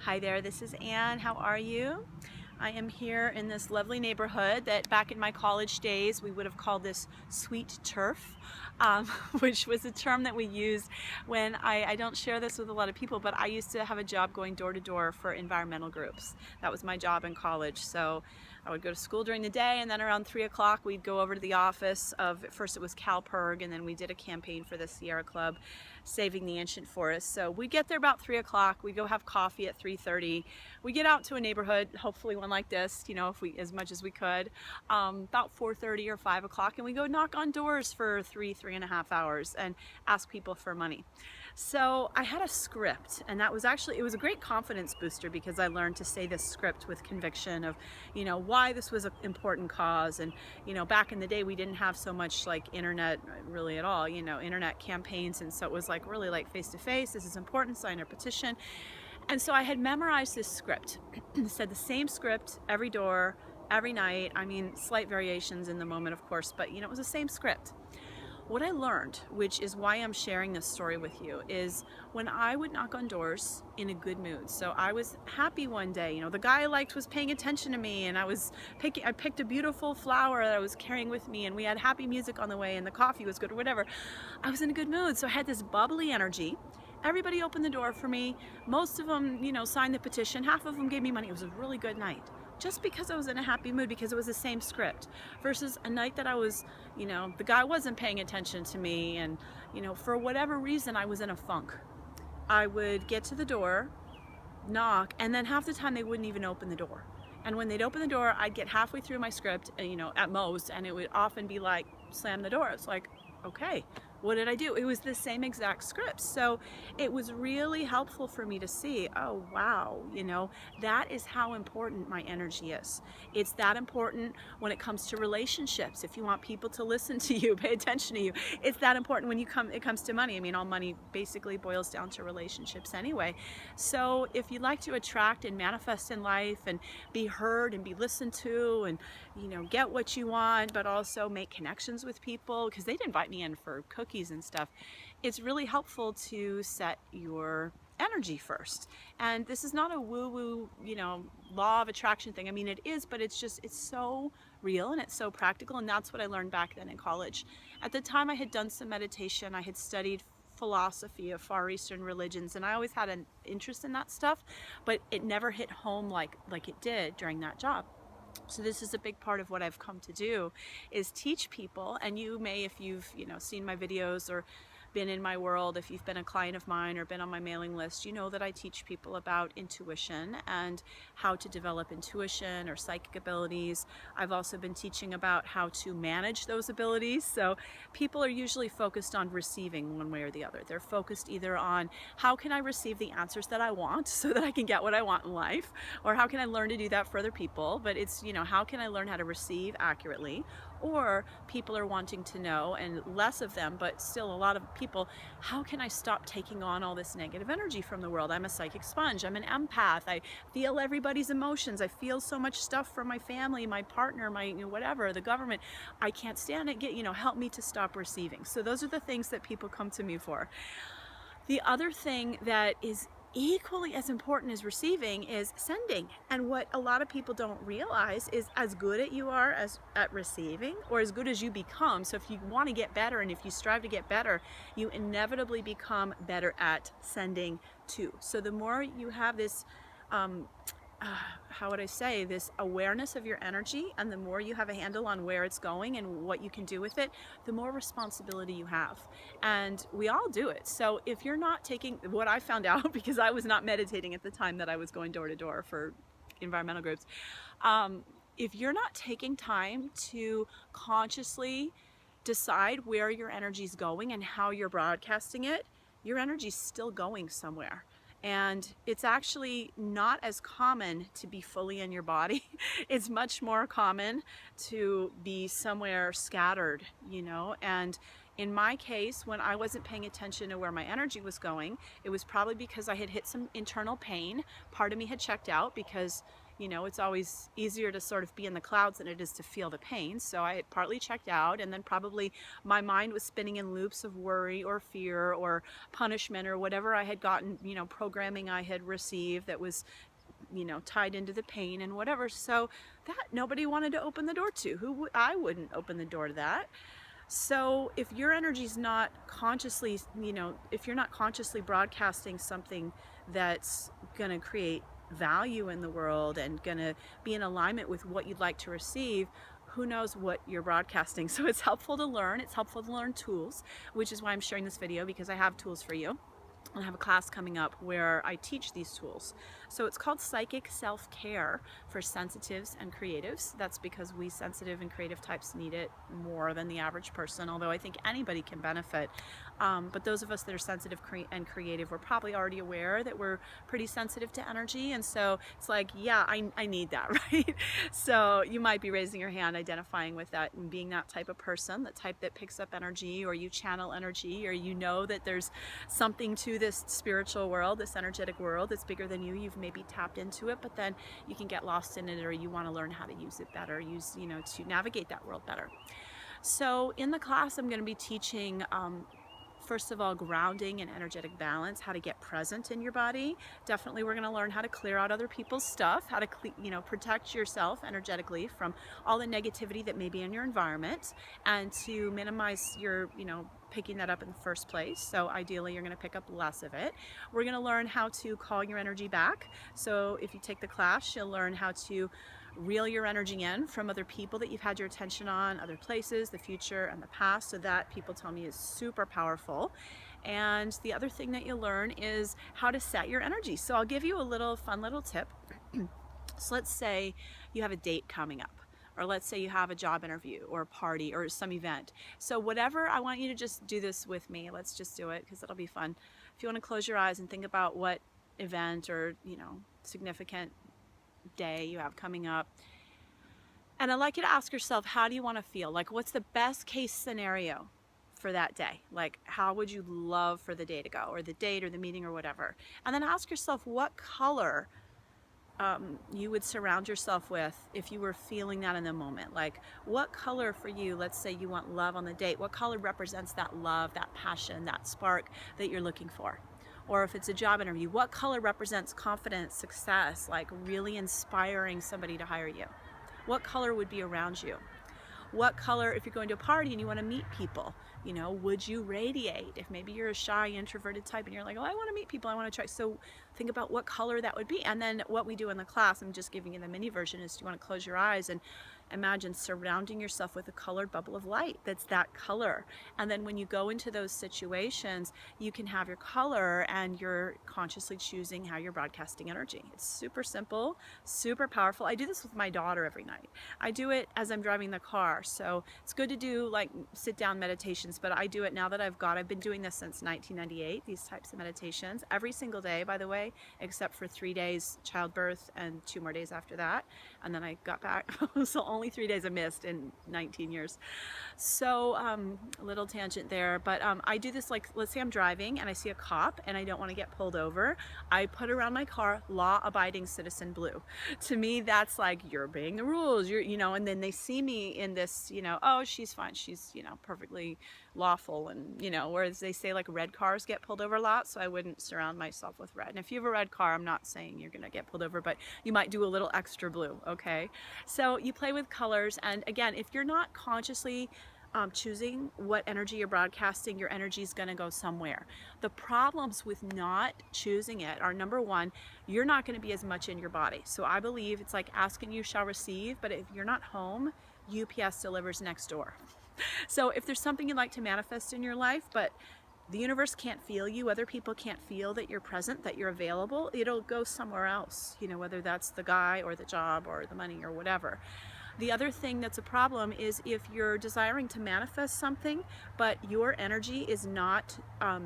Hi there, this is Anne. How are you? I am here in this lovely neighborhood that back in my college days we would have called this sweet turf, which was a term that we used when I don't share this with a lot of people, but I used to have a job going door to door for environmental groups. That was my job in college. So I would go to school during the day, and then around 3 o'clock we'd go over to the office of, at first it was CalPERG, and then we did a campaign for the Sierra Club saving the ancient forest. So we get there about 3 o'clock, we go have coffee at 3:30, we get out to a neighborhood, hopefully one like this, you know, if we, as much as we could, about 4:30 or 5 o'clock, and we go knock on doors for 3.5 hours and ask people for money. So I had a script, and that was actually, it was a great confidence booster because I learned to say this script with conviction of, you know, why this was an important cause. And, you know, back in the day we didn't have so much like internet really at all, you know, internet campaigns, and so it was like really like face to face, this is important, sign our petition. And so I had memorized this script. Said the same script every door, every night. I mean, slight variations in the moment, of course, but you know, it was the same script. What I learned, which is why I'm sharing this story with you, is when I would knock on doors in a good mood. So I was happy one day, you know, the guy I liked was paying attention to me, and I picked a beautiful flower that I was carrying with me, and we had happy music on the way, and the coffee was good or whatever. I was in a good mood. So I had this bubbly energy. Everybody opened the door for me. Most of them, you know, signed the petition. Half of them gave me money. It was a really good night. Just because I was in a happy mood, because it was the same script, versus a night that I was, you know, the guy wasn't paying attention to me, and, you know, for whatever reason I was in a funk. I would get to the door, knock, and then half the time they wouldn't even open the door. And when they'd open the door, I'd get halfway through my script, you know, at most, and it would often be like, slam the door. It's like, okay, what did I do? It was the same exact script. So it was really helpful for me to see, oh wow, you know, that is how important my energy is. It's that important when it comes to relationships. If you want people to listen to you, pay attention to you, it's that important when it comes to money. I mean, all money basically boils down to relationships anyway. So if you'd like to attract and manifest in life and be heard and be listened to, and, you know, get what you want, but also make connections with people, because they'd invite me in for cookies and stuff, it's really helpful to set your energy first. And this is not a woo-woo, you know, law of attraction thing. I mean, it is, but it's just, it's so real and it's so practical. And that's what I learned back then in college. At the time I had done some meditation, I had studied philosophy of Far Eastern religions, and I always had an interest in that stuff, but it never hit home like it did during that job. So this is a big part of what I've come to do, is teach people. And you may, if you've, you know, seen my videos or been in my world, if you've been a client of mine or been on my mailing list, you know that I teach people about intuition and how to develop intuition or psychic abilities. I've also been teaching about how to manage those abilities. So people are usually focused on receiving one way or the other. They're focused either on how can I receive the answers that I want so that I can get what I want in life, or how can I learn to do that for other people. But it's, you know, how can I learn how to receive accurately? Or people are wanting to know, and less of them, but still a lot of people, how can I stop taking on all this negative energy from the world? I'm a psychic sponge, I'm an empath, I feel everybody's emotions, I feel so much stuff from my family, my partner, my, you know, whatever, the government. I can't stand it. You know, help me to stop receiving. So those are the things that people come to me for. The other thing that is equally as important as receiving is sending. And what a lot of people don't realize is, as good at you are at receiving, or as good as you become. So if you want to get better and if you strive to get better, you inevitably become better at sending too. So the more you have this how would I say, this awareness of your energy, and the more you have a handle on where it's going and what you can do with it, the more responsibility you have. And we all do it. So if you're not taking, what I found out, because I was not meditating at the time that I was going door to door for environmental groups, if you're not taking time to consciously decide where your energy is going and how you're broadcasting it, your energy's still going somewhere. And it's actually not as common to be fully in your body. It's much more common to be somewhere scattered, you know. And in my case, when I wasn't paying attention to where my energy was going, it was probably because I had hit some internal pain. Part of me had checked out because, You know, it's always easier to sort of be in the clouds than it is to feel the pain. So I had partly checked out, and then probably my mind was spinning in loops of worry or fear or punishment or whatever I had gotten, you know, programming I had received that was, you know, tied into the pain and whatever. So that nobody wanted to open the door to. I wouldn't open the door to that. So if your energy's not consciously, you know, if you're not consciously broadcasting something that's going to create value in the world and going to be in alignment with what you'd like to receive, who knows what you're broadcasting. So it's helpful to learn. It's helpful to learn tools, which is why I'm sharing this video, because I have tools for you. I have a class coming up where I teach these tools. So it's called Psychic Self-Care for Sensitives and Creatives. That's because we sensitive and creative types need it more than the average person, although I think anybody can benefit. But those of us that are sensitive and creative, we're probably already aware that we're pretty sensitive to energy. And so it's like, yeah, I need that, right? So you might be raising your hand, identifying with that and being that type of person, the type that picks up energy, or you channel energy, or you know that there's something to this spiritual world, this energetic world that's bigger than you. You've maybe tapped into it, but then you can get lost in it, or you want to learn how to use it better, you know, to navigate that world better. So in the class, I'm going to be teaching first of all, grounding and energetic balance, how to get present in your body. Definitely we're going to learn how to clear out other people's stuff, how to you know, protect yourself energetically from all the negativity that may be in your environment, and to minimize your, you know, picking that up in the first place. So ideally you're going to pick up less of it. We're going to learn how to call your energy back. So if you take the class, you'll learn how to reel your energy in from other people that you've had your attention on, other places, the future and the past. So that, people tell me, is super powerful. And the other thing that you'll learn is how to set your energy. So I'll give you a little fun little tip. So let's say you have a date coming up, or let's say you have a job interview or a party or some event. So whatever, I want you to just do this with me. Let's just do it because it'll be fun. If you want to close your eyes and think about what event or, you know, significant day you have coming up. And I'd like you to ask yourself, how do you want to feel? Like, what's the best case scenario for that day? Like, how would you love for the day to go, or the date or the meeting or whatever? And then ask yourself what color you would surround yourself with if you were feeling that in the moment. Like, what color for you, let's say you want love on the date, what color represents that love, that passion, that spark that you're looking for? Or if it's a job interview, what color represents confidence, success, like really inspiring somebody to hire you? What color would be around you? What color, if you're going to a party and you want to meet people, you know, would you radiate? If maybe you're a shy, introverted type and you're like, oh, I want to meet people, I want to try. So think about what color that would be. And then what we do in the class, I'm just giving you the mini version, is you want to close your eyes and imagine surrounding yourself with a colored bubble of light that's that color. And then when you go into those situations, you can have your color and you're consciously choosing how you're broadcasting energy. It's super simple, super powerful. I do this with my daughter every night. I do it as I'm driving the car. So it's good to do like sit down meditations, but I do it now that I've been doing this since 1998, these types of meditations every single day, by the way, except for 3 days childbirth and 2 more days after that. And then I got back. So only 3 days I missed in 19 years. So a little tangent there, but I do this, like, let's say I'm driving and I see a cop and I don't want to get pulled over. I put around my car law-abiding citizen blue. To me, that's like, you're obeying the rules, you're, you know, and then they see me in this, you know, oh, she's fine, she's, you know, perfectly lawful, and, you know, whereas they say like red cars get pulled over a lot, so I wouldn't surround myself with red. And if you have a red car, I'm not saying you're gonna get pulled over, but you might do a little extra blue, okay? So you play with colors, and again, if you're not consciously choosing what energy you're broadcasting, your energy is going to go somewhere. The problems with not choosing it are, number one, you're not going to be as much in your body. So I believe it's like ask and you shall receive, but if you're not home, UPS delivers next door. So if there's something you'd like to manifest in your life, but the universe can't feel you, other people can't feel that you're present, that you're available, it'll go somewhere else, you know, whether that's the guy or the job or the money or whatever. The other thing that's a problem is if you're desiring to manifest something, but your energy is not, I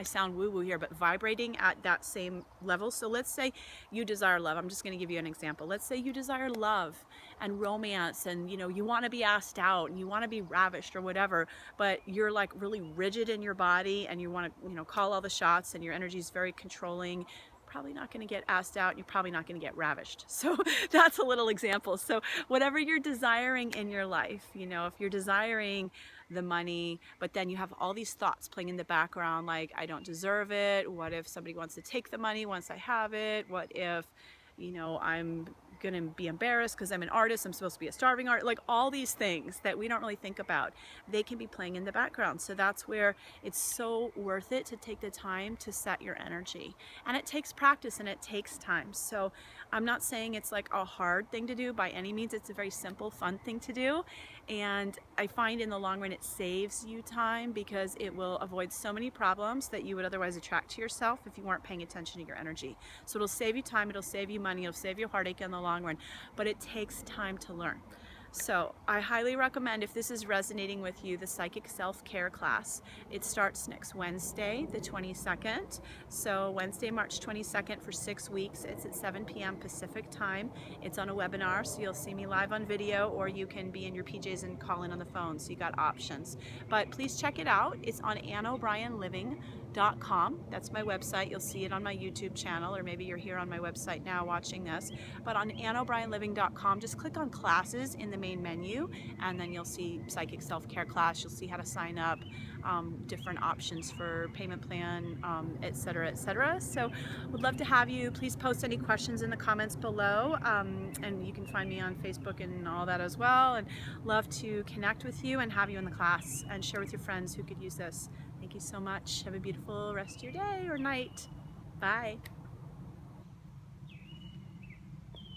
sound woo-woo here, but vibrating at that same level. So let's say you desire love. I'm just going to give you an example. Let's say you desire love and romance, and, you know, you want to be asked out and you want to be ravished or whatever, but you're like really rigid in your body and you want to, you know, call all the shots, and your energy is very controlling, probably not going to get asked out, and you're probably not going to get ravished. So that's a little example. So whatever you're desiring in your life, you know, if you're desiring the money, but then you have all these thoughts playing in the background, like, I don't deserve it. What if somebody wants to take the money once I have it? What if, you know, I'm gonna be embarrassed because I'm an artist, I'm supposed to be a starving artist, like all these things that we don't really think about, they can be playing in the background. So that's where it's so worth it to take the time to set your energy. And it takes practice and it takes time. So I'm not saying it's like a hard thing to do by any means. It's a very simple, fun thing to do. And I find in the long run it saves you time, because it will avoid so many problems that you would otherwise attract to yourself if you weren't paying attention to your energy. So it'll save you time, it'll save you money, it'll save you heartache in the long run, but it takes time to learn. So I highly recommend, if this is resonating with you, the Psychic Self-Care class. It starts next Wednesday, the 22nd. So Wednesday, March 22nd for 6 weeks. It's at 7 p.m. Pacific time. It's on a webinar, so you'll see me live on video, or you can be in your PJs and call in on the phone, so you got options. But please check it out. It's on AnnO'BrienLiving.com. That's my website. You'll see it on my YouTube channel, or maybe you're here on my website now watching this. But on AnnO'BrienLiving.com, just click on classes in the main menu, and then you'll see Psychic Self-Care class. You'll see how to sign up, different options for payment plan, etc., etc. So would love to have you. Please post any questions in the comments below, and you can find me on Facebook and all that as well, and love to connect with you and have you in the class and share with your friends who could use this. Thank you so much. Have a beautiful rest of your day or night. Bye.